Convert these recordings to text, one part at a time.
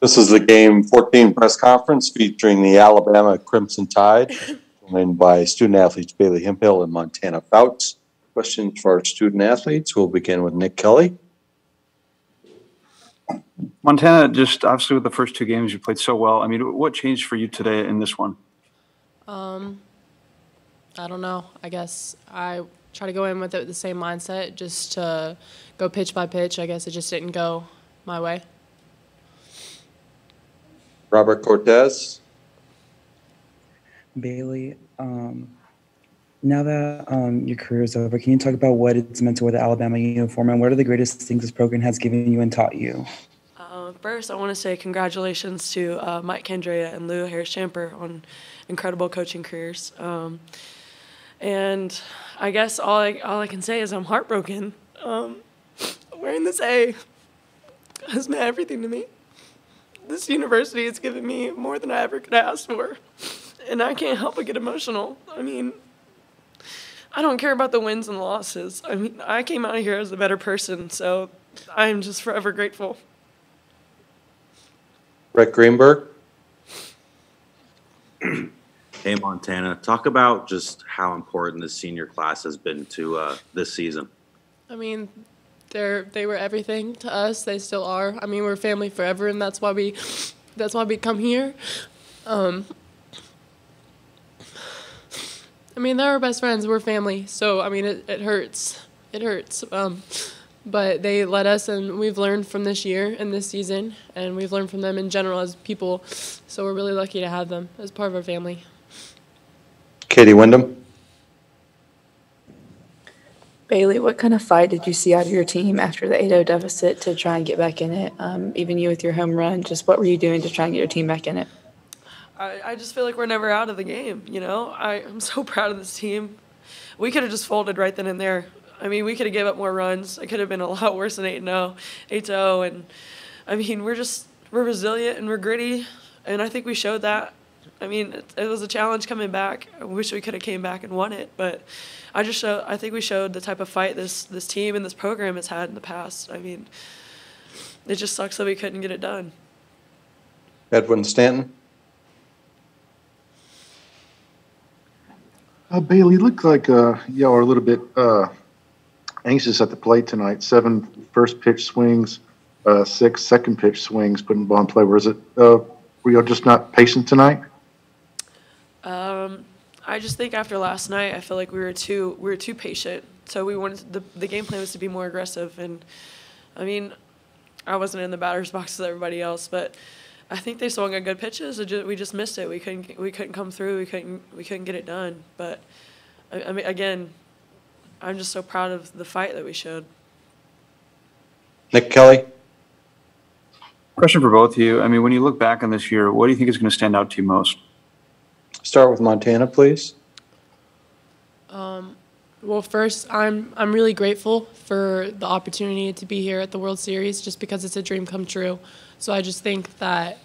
This is the Game 14 press conference featuring the Alabama Crimson Tide, joined by student athletes Bailey Hemphill and Montana Fouts. Questions for our student athletes. We'll begin with Nick Kelly. Montana, just obviously with the first two games, you played so well. I mean, what changed for you today in this one? I don't know. I guess I try to go in with it with the same mindset, just to go pitch by pitch. I guess it just didn't go my way. Robert Cortez. Bailey, now that your career is over, can you talk about what it's meant to wear the Alabama uniform and what are the greatest things this program has given you and taught you? First, I want to say congratulations to Mike Kendrea and Lou Harris-Champer on incredible coaching careers. And I guess all I can say is I'm heartbroken. Wearing this A has meant everything to me. This university has given me more than I ever could ask for. And I can't help but get emotional. I mean, I don't care about the wins and losses. I mean, I came out of here as a better person, so I am just forever grateful. Brett Greenberg. Hey, Montana, talk about just how important this senior class has been to this season. I mean, they were everything to us. They still are. I mean, we're family forever, and that's why we come here. I mean, they're our best friends. We're family. So, I mean, it hurts. It hurts. But they led us, and we've learned from this year and this season, and we've learned from them in general as people. So we're really lucky to have them as part of our family. Katie Wyndham. Bailey, what kind of fight did you see out of your team after the 8-0 deficit to try and get back in it? Even you with your home run, just what were you doing to try and get your team back in it? I just feel like we're never out of the game, you know? I'm so proud of this team. We could have just folded right then and there. I mean, we could have gave up more runs. It could have been a lot worse than 8-0. And, I mean, we're resilient and we're gritty, and I think we showed that. I mean, it was a challenge coming back. I wish we could have came back and won it, but I think we showed the type of fight this team and this program has had in the past. I mean, it just sucks that we couldn't get it done. Edwin Stanton. Bailey, looked like y'all are a little bit anxious at the plate tonight. 7 first pitch swings, 6 second pitch swings, putting the ball in play. Were y'all just not patient tonight? I just think after last night, I feel like we were too patient. So we wanted the game plan was to be more aggressive. And I mean, I wasn't in the batter's box with everybody else, but I think they swung at good pitches. We just missed it. We couldn't come through. We couldn't get it done. But I mean, again, I'm just so proud of the fight that we showed. Nick Kelly. Question for both of you. I mean, when you look back on this year, what do you think is going to stand out to you most? Start with Montana, please. Well, first, I'm really grateful for the opportunity to be here at the World Series, just because it's a dream come true. So I just think that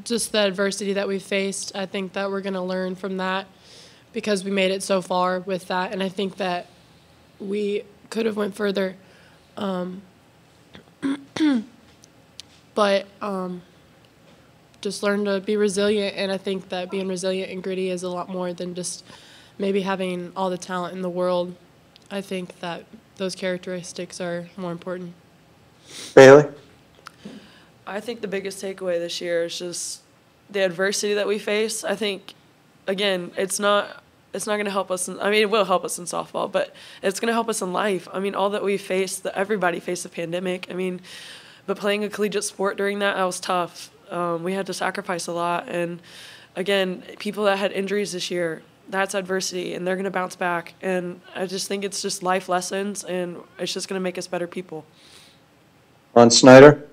just the adversity that we faced, I think that we're going to learn from that because we made it so far with that, and I think that we could have went further. But just learn to be resilient, and I think that being resilient and gritty is a lot more than just maybe having all the talent in the world. I think that those characteristics are more important. Bailey. I think the biggest takeaway this year is just the adversity that we face. I think, again, it's not going to help us. It will help us in softball, but it's going to help us in life. I mean, all that we faced, that everybody faced the pandemic. I mean, but playing a collegiate sport during that was tough. We had to sacrifice a lot. And, again, people that had injuries this year, that's adversity, and they're going to bounce back. And I just think it's just life lessons, and it's just going to make us better people. Ron Snyder.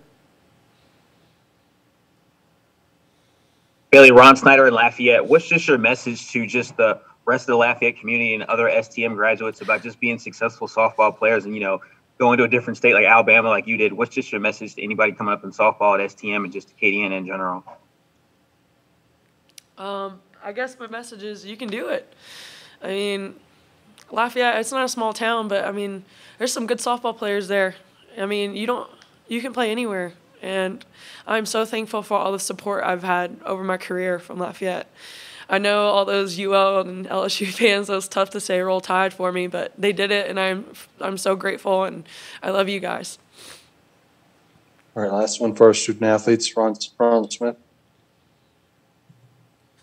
Bailey, Ron Snyder in Lafayette. What's just your message to just the rest of the Lafayette community and other STM graduates about just being successful softball players and, going to a different state like Alabama like you did? What's just your message to anybody coming up in softball at STM and just to KDN in general? I guess my message is you can do it. I mean, Lafayette, it's not a small town, but, there's some good softball players there. You can play anywhere. And I'm so thankful for all the support I've had over my career from Lafayette. I know all those UL and LSU fans, it was tough to say Roll Tide for me, but they did it, and I'm so grateful, and I love you guys. All right, last one for our student athletes, Ron Smith.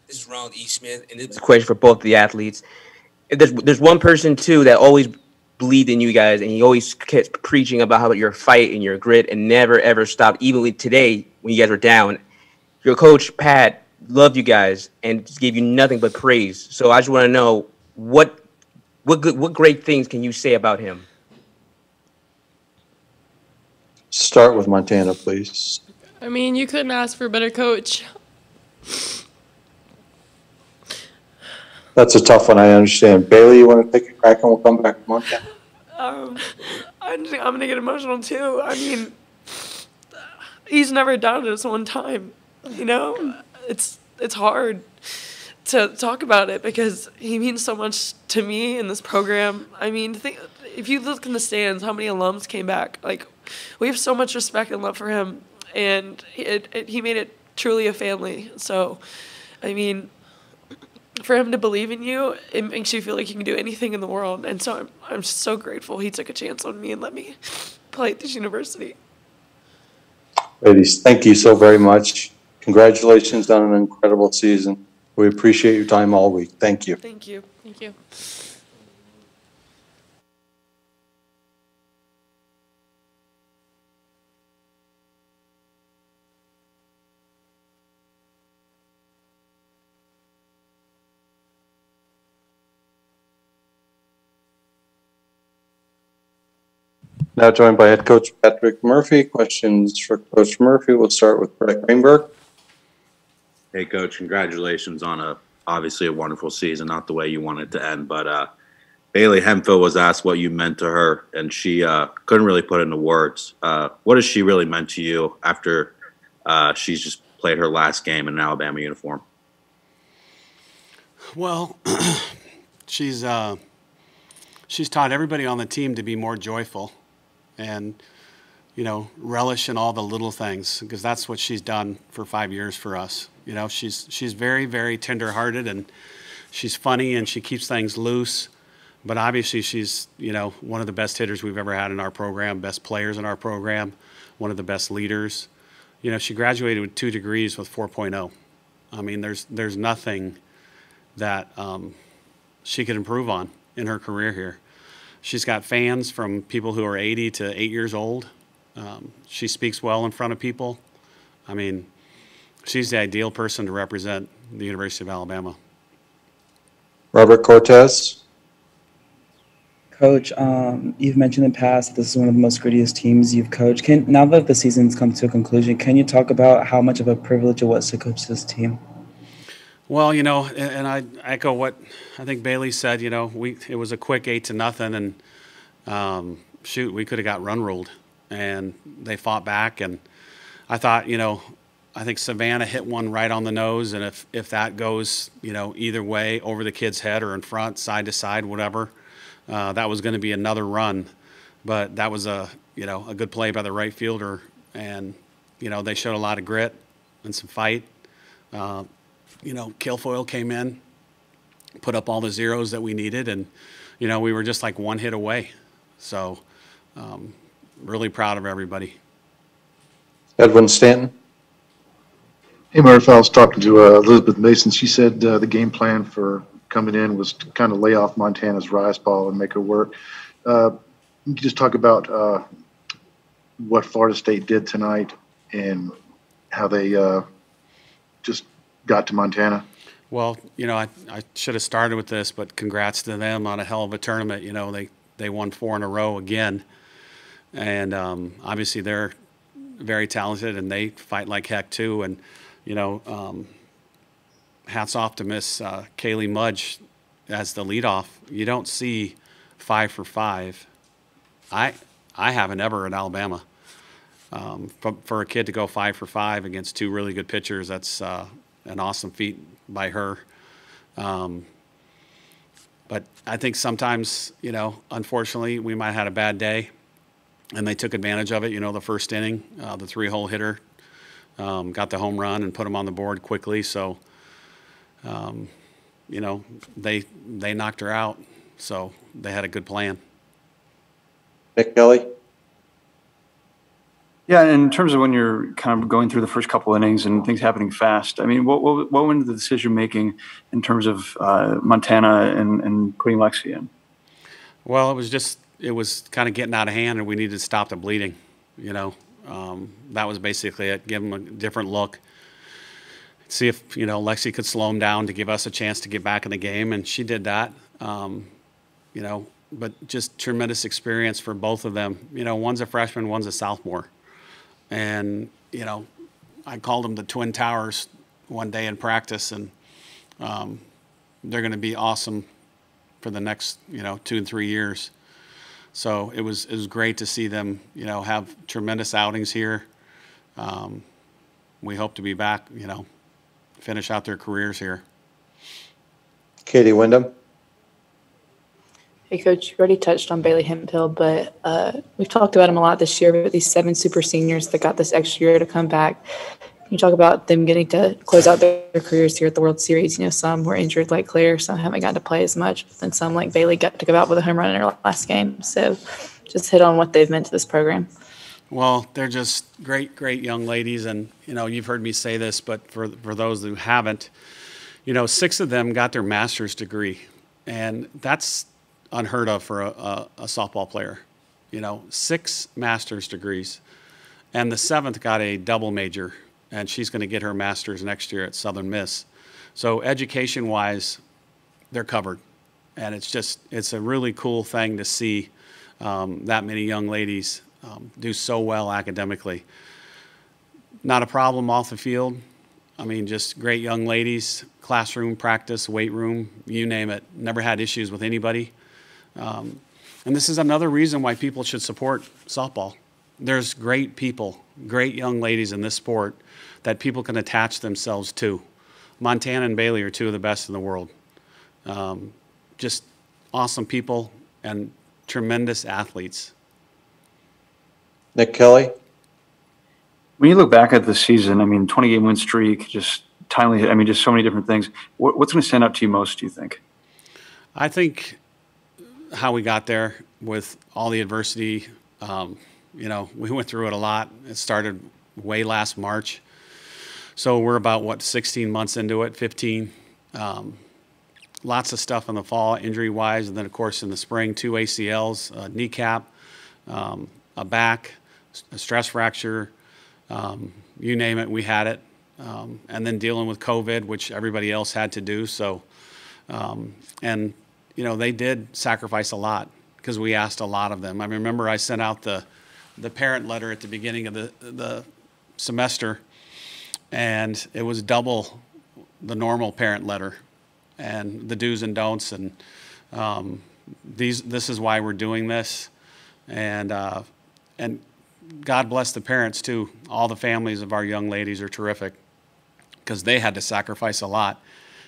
This is Ronald E. Smith, and this is a question for both the athletes. If there's one person too that always believed in you guys, and he always kept preaching about how your fight and your grit, and never ever stopped. Even with today, when you guys were down, your coach Pat loved you guys and just gave you nothing but praise. So I just want to know what great things can you say about him? Start with Montana, please. I mean, you couldn't ask for a better coach. That's a tough one, I understand. Bailey, you want to take a crack and we'll come back to Montana? I'm going to get emotional too. I mean, he's never doubted us one time. You know, it's hard to talk about it because he means so much to me in this program. I mean, if you look in the stands, how many alums came back? Like, we have so much respect and love for him, and he made it truly a family. So, I mean, for him to believe in you, it makes you feel like you can do anything in the world. And so I'm so grateful he took a chance on me and let me play at this university. Ladies, thank you so very much. Congratulations on an incredible season. We appreciate your time all week. Thank you. Thank you. Thank you. Now joined by head coach Patrick Murphy. Questions for Coach Murphy. We'll start with Brett Greenberg. Hey, Coach, congratulations on obviously a wonderful season, not the way you wanted to end, but Bailey Hemphill was asked what you meant to her, and she couldn't really put into words. What has she really meant to you after she's just played her last game in an Alabama uniform? Well, she's taught everybody on the team to be more joyful and, you know, relish in all the little things, because that's what she's done for 5 years for us. You know, she's very, very tender-hearted, and she's funny, and she keeps things loose. But obviously she's, you know, one of the best hitters we've ever had in our program, best players in our program, one of the best leaders. You know, she graduated with 2 degrees with 4.0. I mean, there's nothing that she could improve on in her career here. She's got fans from people who are 80 to 8 years old. She speaks well in front of people. I mean, she's the ideal person to represent the University of Alabama. Robert Cortez. Coach, you've mentioned in the past this is one of the most grittiest teams you've coached. Now that the season's come to a conclusion, can you talk about how much of a privilege it was to coach this team? Well, you know, and I echo what I think Bailey said. You know, it was a quick 8-0, and shoot, we could have got run ruled, and they fought back. And I thought, you know, I think Savannah hit one right on the nose, and if that goes, you know, either way, over the kid's head or in front, side to side, whatever, that was going to be another run. But that was a good play by the right fielder, and you know, they showed a lot of grit and some fight. You know, Kilfoyle came in, put up all the zeros that we needed, and, you know, we were just like one hit away. So, really proud of everybody. Edwin Stanton. Hey, Murph, I was talking to Elizabeth Mason. She said the game plan for coming in was to kind of lay off Montana's rise ball and make her work. You can just talk about what Florida State did tonight and how they just got to Montana. Well, you know, I should have started with this, but congrats to them on a hell of a tournament. You know, they won 4 in a row again. And obviously they're very talented, and they fight like heck too. And, you know, hats off to Miss Kaylee Mudge as the leadoff. You don't see 5 for 5. I haven't ever at Alabama. For a kid to go 5 for 5 against 2 really good pitchers, that's an awesome feat by her. But I think sometimes, you know, unfortunately, we might have had a bad day, and they took advantage of it. You know, the first inning, the 3-hole hitter got the home run and put him on the board quickly. So, you know, they knocked her out. So they had a good plan. Nick Kelly? Yeah, and in terms of when you're kind of going through the first couple innings and things happening fast, I mean, what went into the decision making in terms of Montana and putting Lexi in? Well, it was kind of getting out of hand, and we needed to stop the bleeding. You know, that was basically it. Give them a different look. See if, you know, Lexi could slow him down to give us a chance to get back in the game, and she did that. You know, but just tremendous experience for both of them. You know, one's a freshman, one's a sophomore. And, you know, I called them the Twin Towers one day in practice, and they're going to be awesome for the next, you know, 2 and 3 years. So it was great to see them, you know, have tremendous outings here. We hope to be back, you know, finish out their careers here. Katie Wyndham? Hey, Coach, you already touched on Bailey Hemphill, but we've talked about him a lot this year, but these 7 super seniors that got this extra year to come back, can you talk about them getting to close out their careers here at the World Series? You know, some were injured like Claire, some haven't gotten to play as much, but then some like Bailey got to go out with a home run in her last game. So just hit on what they've meant to this program. Well, they're just great, great young ladies. And, you know, you've heard me say this, but for those who haven't, you know, 6 of them got their master's degree. And that's unheard of for a softball player. You know, 6 master's degrees. And the 7th got a double major, and she's going to get her master's next year at Southern Miss. So education-wise, they're covered. And it's a really cool thing to see that many young ladies do so well academically. Not a problem off the field. I mean, just great young ladies, classroom, practice, weight room, you name it. Never had issues with anybody. And this is another reason why people should support softball. There's great people, great young ladies in this sport that people can attach themselves to. Montana and Bailey are 2 of the best in the world. Just awesome people and tremendous athletes. Nick Kelly? When you look back at the season, I mean, 20-game win streak, just timely, I mean, just so many different things. What's going to stand out to you most, do you think? I think how we got there with all the adversity. You know, we went through it a lot. It started way last March. So we're about, 16 months into it, 15. Lots of stuff in the fall, injury-wise, and then, of course, in the spring, 2 ACLs, a kneecap, a back, a stress fracture, you name it, we had it. And then dealing with COVID, which everybody else had to do. So, and, you know, they did sacrifice a lot because we asked a lot of them. I remember I sent out the parent letter at the beginning of the semester, and it was double the normal parent letter and the do's and don'ts. And this is why we're doing this. And God bless the parents, too. All the families of our young ladies are terrific because they had to sacrifice a lot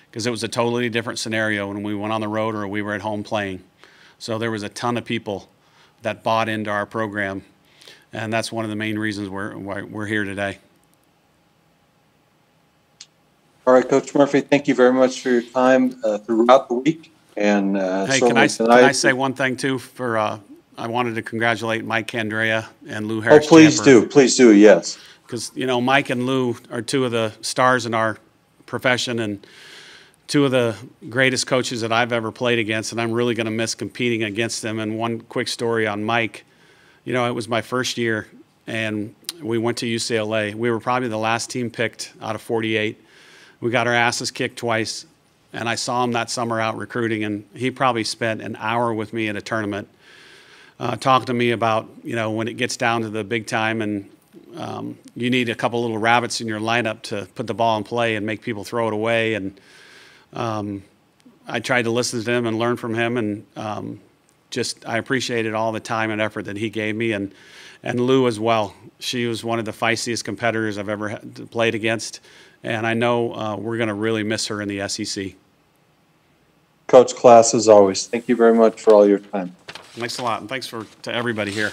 because it was a totally different scenario when we went on the road or we were at home playing. So there was a ton of people that bought into our program, and that's one of the main reasons we're here today. All right, Coach Murphy, thank you very much for your time throughout the week. And hey, can I say one thing, too? I wanted to congratulate Mike Andrea and Lou Harris. Oh, please do, yes. Because, you know, Mike and Lou are 2 of the stars in our profession and 2 of the greatest coaches that I've ever played against, and I'm really going to miss competing against them. And one quick story on Mike, you know, it was my first year, and we went to UCLA. We were probably the last team picked out of 48. We got our asses kicked twice, and I saw him that summer out recruiting, and he probably spent an hour with me at a tournament talking to me about, you know, when it gets down to the big time and you need a couple little rabbits in your lineup to put the ball in play and make people throw it away. And I tried to listen to him and learn from him, and I appreciated all the time and effort that he gave me, and Lou as well. She was one of the feistiest competitors I've ever played against, and I know we're going to really miss her in the SEC. Coach Class, as always, thank you very much for all your time. Thanks a lot, and thanks to everybody here.